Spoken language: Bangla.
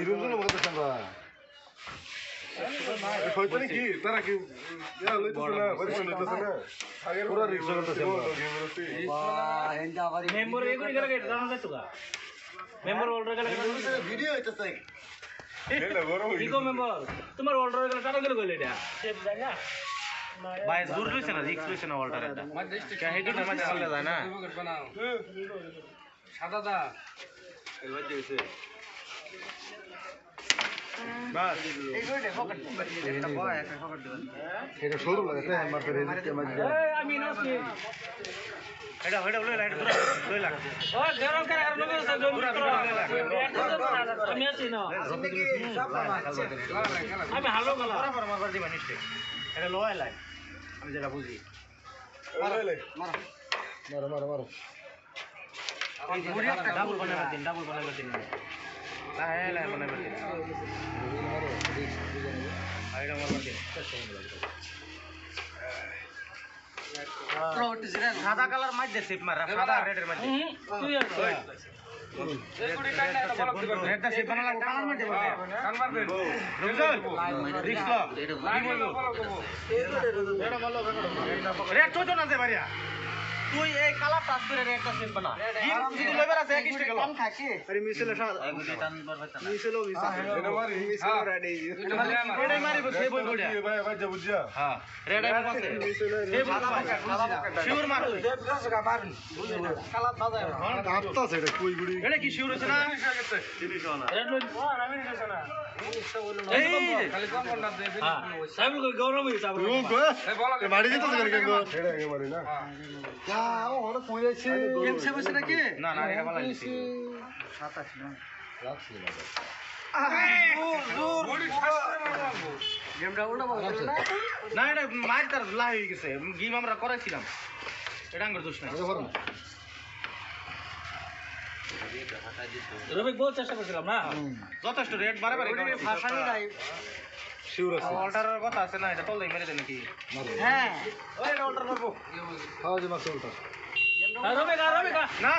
রুজন মতো আমরা শয়তানি কি তারা কি ইয়া লইতেছ না পরিশ্রম লইতেছ না আগের পুরো রিস্ক করতেছে বাহ হেন্দা আবার মেম্বার এগুলি গেলে জানা যায় তো মেম্বার অর্ডার গেলে ভিডিও হইতেছে হেলা গরম ইকো মেম্বার তোমার অর্ডার গেলে টাকা গেলে কইলে এটা সেভ যায় না ভাই দূর রইছে না রিস্ক রইছে না অর্ডার এটা কে হেডু না মাঝে চলে যায় না সাদা দা এই বাদ দিয়েছে বাস এইগুলো পকেট একটা বয় একটা পকেট দিবেন এটা শুরু লাগে তাই আমার করে দিতে মাঝে এই আমি নাসি এটা লই লাইট লই লাগ ও গরম করে আর নবে সব জমি আমি আছি না আমি হালো গলা বরাবর মার দিবা নিশ্চয় এটা লয় লাই আমি যেটা বুঝি মারো মারো মারো মারো ডাবল বানাবার দিন লাই বানাবার দিন আইডা মারবার দিন সাদা কালার মাঝে সিপ মারা সাদা রেডের মাঝে তুই আছে রেডটা সিপ বানালা কালার মাঝে বলে কান মারবে রুজল রিক্স লো কি বলবো রেড ছোট না দে বাড়িয়া তুই এই কালার টাচ করে রেডটা সিপ বানা যদি লেবার আছে 21 টাকা কম খাকি আরে মিসেলে সাদা মিসেলো এটা মারি মিসেলো রেড এটা মারি সে বই বড়িয়া ভাই ভাই যা বুঝিয়া হ্যাঁ রেড আই আছে সে শিওর মার কালার বাজায় হাতটা সেটা কই গুড়ি এটা কি শিওর আছে না চিনি শোনা রেড লই আমি নিছে না এই খালি কম কোনটা দে হ্যাঁ সাইবুল কই গৌরব হই সাইবুল এ বাড়ি যেতে কেন কেন এটা এ মারি না যা ও হলো কই যাচ্ছে গেম সে বসে নাকি না না এটা ভালো লাগছে 27 না রাখছি গেমটা উল্টা বলছো না এটা মাইর তার লাই হয়ে গেছে গেম আমরা করাইছিলাম এটা আঙ্গুর দোষ নাই রবিক বহুত চেষ্টা করছিলাম না যথেষ্ট রেট বারে ফাঁসানি নাই শিওর আছে অল্টারের কথা আছে না এটা তলই মেরে দেন নাকি হ্যাঁ ওই অল্টার মারবো খাওয়া যে মাছ উল্টা রবিক না